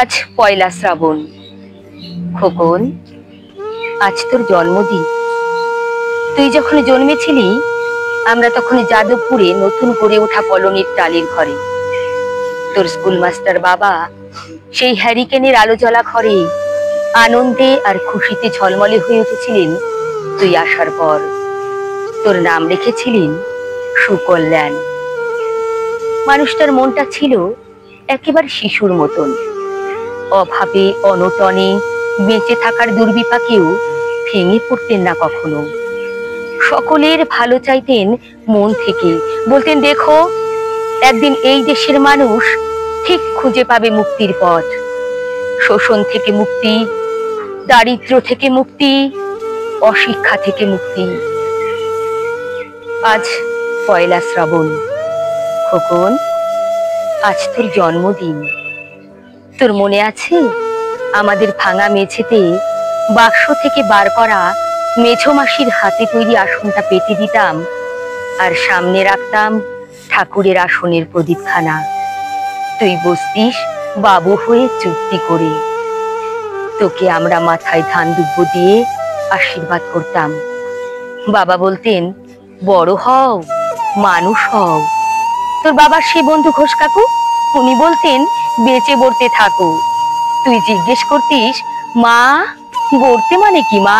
আজ পয়লা শ্রাবণ। খোকন, আজ তোর জন্মদিন। তুই যখন জন্মেছিলি আমরা তখন যাদবপুরে নতুন করে ওঠা কলোনির টালির ঘরে। তোর স্কুল মাস্টার বাবা সেই হ্যারিকেনের আলো জ্বলা ঘরে আনন্দে আর খুশিতে ঝলমলে হয়ে উঠেছিলেন তুই আসার পর। তোর নাম রেখেছিলেন সুকল্যাণ। মানুষটার মনটা ছিল একেবারে শিশুর মতন। অভাবে অনটনে বেঁচে থাকার দুর্বিপাকেও ভেঙে পড়তেন না কখনো। সকলের ভালো চাইতেন মন থেকে, বলতেন দেখো একদিন এই দেশের মানুষ ঠিক খুঁজে পাবে মুক্তির পথ। শোষণ থেকে মুক্তি, দারিদ্র থেকে মুক্তি, অশিক্ষা থেকে মুক্তি। আজ পয়লা শ্রাবণ। খোকন, আজ তোর জন্মদিন। তোর মনে আছে আমাদের ভাঙা মেঝেতে বাক্স থেকে বার করা মেঝো মাসির হাতে তৈরি আসনটা পেতে দিতাম আর সামনে রাখতাম ঠাকুরের আসনের প্রদীপখানা। তুই বসতিস বাবু হয়ে চুক্তি করে। তোকে আমরা মাথায় ধান দুব্ব দিয়ে আশীর্বাদ করতাম। বাবা বলতেন বড় হও, মানুষ হও। তোর বাবার সে বন্ধু ঘোষ কাকু, উনি বলতেন বেঁচে বলতে থাকো। তুই জিজ্ঞেস করতিস মা গড়তে মানে কি মা?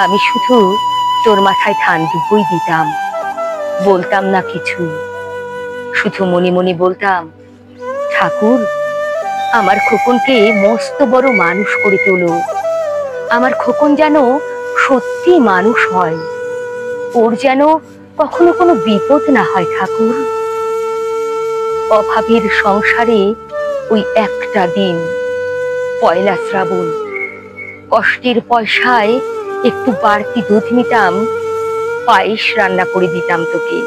আমি শুধু তোর মাথায় ধান দুব্বই দিতাম, বলতাম না কিছু। শুধু মনে মনে বলতাম ঠাকুর আমার খোকনকে মস্ত বড় মানুষ করে তোলো। আমার খোকন যেন সত্যি মানুষ হয়, ওর যেন কখনো কোনো বিপদ না হয় ঠাকুর। অভাবের সংসারে ওই একটা দিন পয়লা শ্রাবণ, কষ্টের পয়সায় একটু বাড়তি দুধ নিতাম, পায়েস রান্না করে দিতাম তোকে।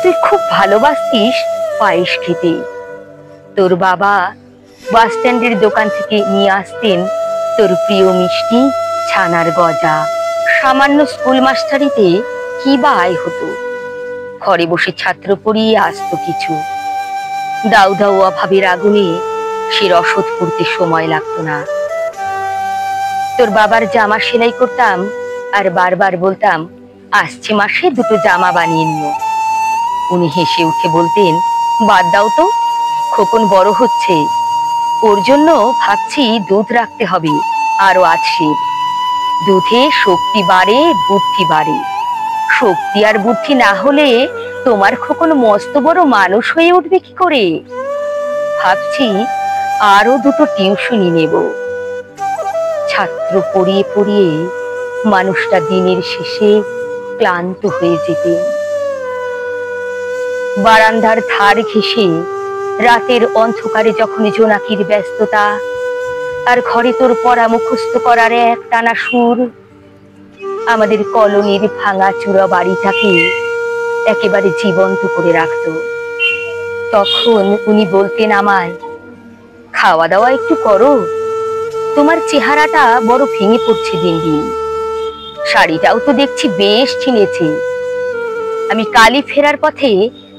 তুই খুব ভালোবাসতিস পায়েস খেতে। তোর বাবা বাস স্ট্যান্ডের দোকান থেকে নিয়ে আসতেন তোর প্রিয় মিষ্টি ছানার গজা। সামান্য স্কুল মাস্টারিতে কি বা আয় হতো, ঘরে বসে ছাত্র পড়িয়ে আসতো কিছু। দাউ দাউ অভাবের আগুনে সে রসদ করতে সময় লাগতো না। তোর বাবার জামা সেলাই করতাম আর বারবার বলতাম আসছে মাসে দুটো জামা বানিয়ে নিও। উনি হেসে উঠে বলতেন বাদ দাও তো, খোকন বড় হচ্ছে, ওর জন্য ভাবছি দুধ রাখতে হবে আরো আছে। দুধে শক্তি বাড়ে, বুদ্ধি বাড়ে। শক্তি আর বুদ্ধি না হলে তোমার খোকন মস্ত বড় মানুষ হয়ে উঠবে কি করে? ভাবছি আরো দুটো টিউশনি নেব। ছাত্র পড়িয়ে পড়িয়ে মানুষটা দিনের শেষে ক্লান্ত হয়ে যেতেন। বারান্দার ধার ঘেঁষে রাতের অন্ধকারে যখন জোনাকির ব্যস্ততা আর ঘরে তোর পড়া মুখস্থ করার এক টানা সুর আমাদের কলোনির ভাঙা চূড়া বাড়িটাকে একেবারে জীবন্ত করে রাখত। তখন উনি বলতেন আমায় খাওয়া দাওয়া একটু করো, তোমার চেহারাটা বড় ভেঙে পড়ছে দিন দিন। শাড়িটাও তো দেখছি বেশ ছিঁড়েছে। আমি কালই ফেরার পথে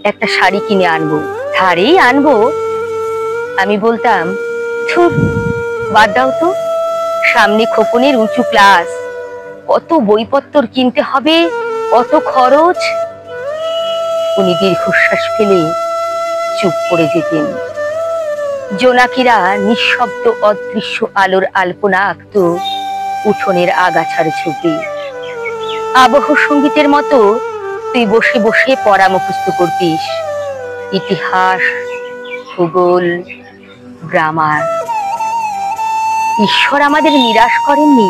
একটা শাড়ি কিনে আনবো, ধারেই আনবো। আমি বলতাম ধুর বাদ দাও তো, সামনে খোকনের উঁচু ক্লাস, কত বইপত্তর কিনতে হবে, কত খরচ। উনি দীর্ঘশ্বাস ফেলে চুপ করে যেতেন। জোনাকিরা নিঃশব্দ অদৃশ্য আলোর আলপনা আঁকত উঠোনের আগাছার ছবি। আবহ সঙ্গীতের মতো তুই বসে বসে পড়া মুখস্থ করতিস, ইতিহাস, ভূগোল, গ্রামার। ঈশ্বর আমাদের নিরাশ করেননি।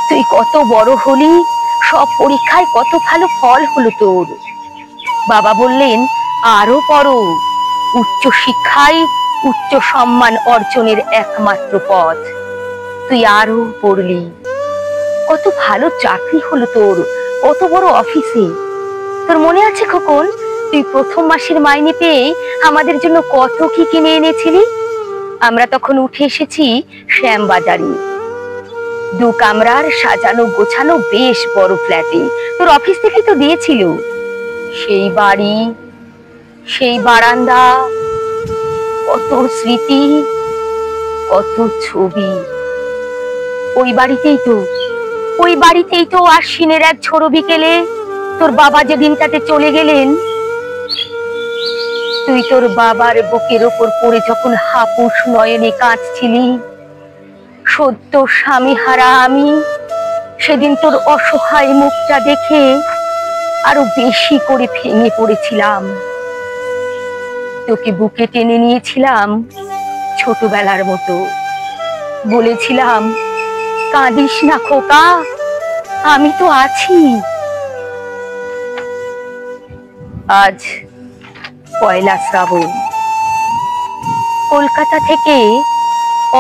তুই কত বড় হলি, সব পরীক্ষায় কত ভালো ফল হলো তোর। বাবা বললেন আরো পড়ো, উচ্চ শিক্ষাই উচ্চ সম্মান অর্জনের একমাত্র পথ। তুই আরো পড়লি, কত ভালো চাকরি হলো তোর, কত বড় অফিসে। তোর মনে আছে খোকন, তুই প্রথম মাসের মাইনে পেয়ে আমাদের জন্য কত কি কিনে এনেছিলি? আমরা তখন উঠে এসেছি শ্যামবাজারে, 2 কামরার সাজানো গোছানো বেশ বড় ফ্ল্যাটে। তোর অফিস থেকে তো দিয়েছিল। সেই বাড়ি, সেই বারান্দা, কত স্মৃতি, কত ছবি। ওই বাড়িতেই তো আশ্বিনের এক ঝোড়ো বিকেলে তোর বাবা যেদিনটাতে চলে গেলেন, তুই তোর বাবার বুকের ওপর পড়ে যখন হাপুস নয়নে কাঁদছিলি, সদ্য স্বামী হারা আমি সেদিন তোর অসহায় মুখটা দেখে আরো বেশি করে ভেঙে পড়েছিলাম। তোকে বুকে টেনে নিয়েছিলাম ছোটবেলার মতো, বলেছিলাম, কাঁদিস না খোকা, আমি তো আছি। আজ পয়লা শ্রাবণ, কলকাতা থেকে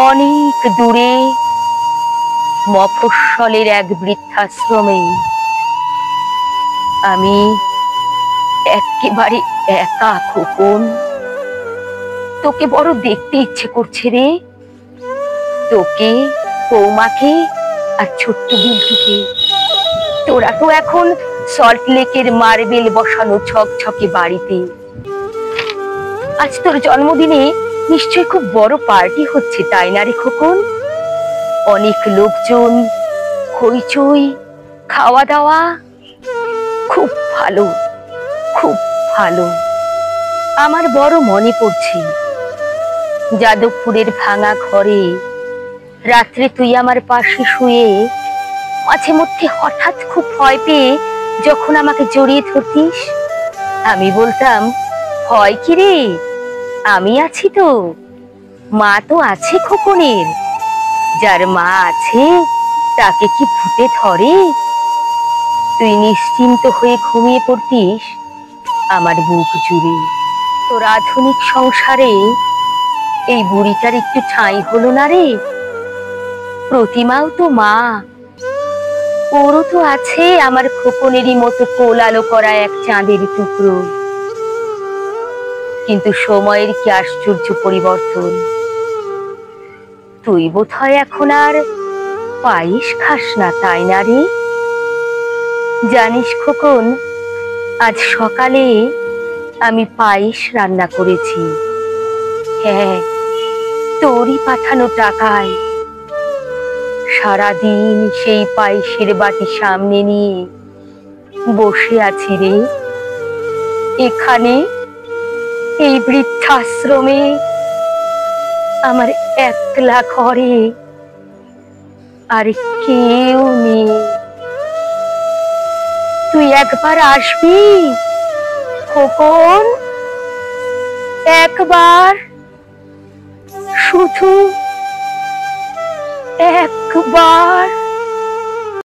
অনেক দূরে মফস্বলের এক বৃদ্ধাশ্রমে আমি একেবারে একা খোকন। তোকে বড় দেখতে ইচ্ছে করছে রে, তোকে, বৌমাকে আর ছোট্ট বিল্টুকে। তোরা তো এখন সল্ট লেকের মার্বেল বসানো ছকছকে বাড়িতে। আজ তোর জন্মদিনে নিশ্চয়ই খুব বড় পার্টি হচ্ছে, তাই না রে খোকন? অনেক লোকজন, হইচই, খাওয়া দাওয়া। খুব ভালো, খুব ভালো। আমার বড় মনে পড়ছে যাদবপুরের ভাঙা ঘরে রাত্রে তুই আমার পাশে শুয়ে মাঝে মধ্যে হঠাৎ খুব ভয় পেয়ে যখন আমাকে জড়িয়ে ধরতিস, আমি বলতাম, ভয় কি রে, আমি আছি তো, মা তো আছে খোকনের। যার মা আছে তাকে কি ভূতে ধরে? তুই নিশ্চিন্ত হয়ে ঘুমিয়ে পড়তিস আমার বুক জুড়ে। তোর আধুনিক সংসারে এই বুড়িটার একটু ঠাঁই হলো না রে? প্রতিমাও তো মা, ওরও তো আছে আমার খোকনেরই মতো কোল আলো করা এক চাঁদের টুকরো। কিন্তু সময়ের কি আশ্চর্য পরিবর্তন। তুই বোধহয় এখন আর পায়েস খাস না, তাই না রে? জানিস খোকন, আজ সকালে আমি পায়েস রান্না করেছি। হ্যাঁ, তোরই পাঠানো টাকায়। সারাদিন সেই পায়েসের বাটি সামনে নিয়ে বসে আছি রে, এখানে এই বৃদ্ধাশ্রমে, আমার একলা ঘরে, আর কেউ নেই। তুই একবার আসবি খোকন, একবার, শুধু একবার।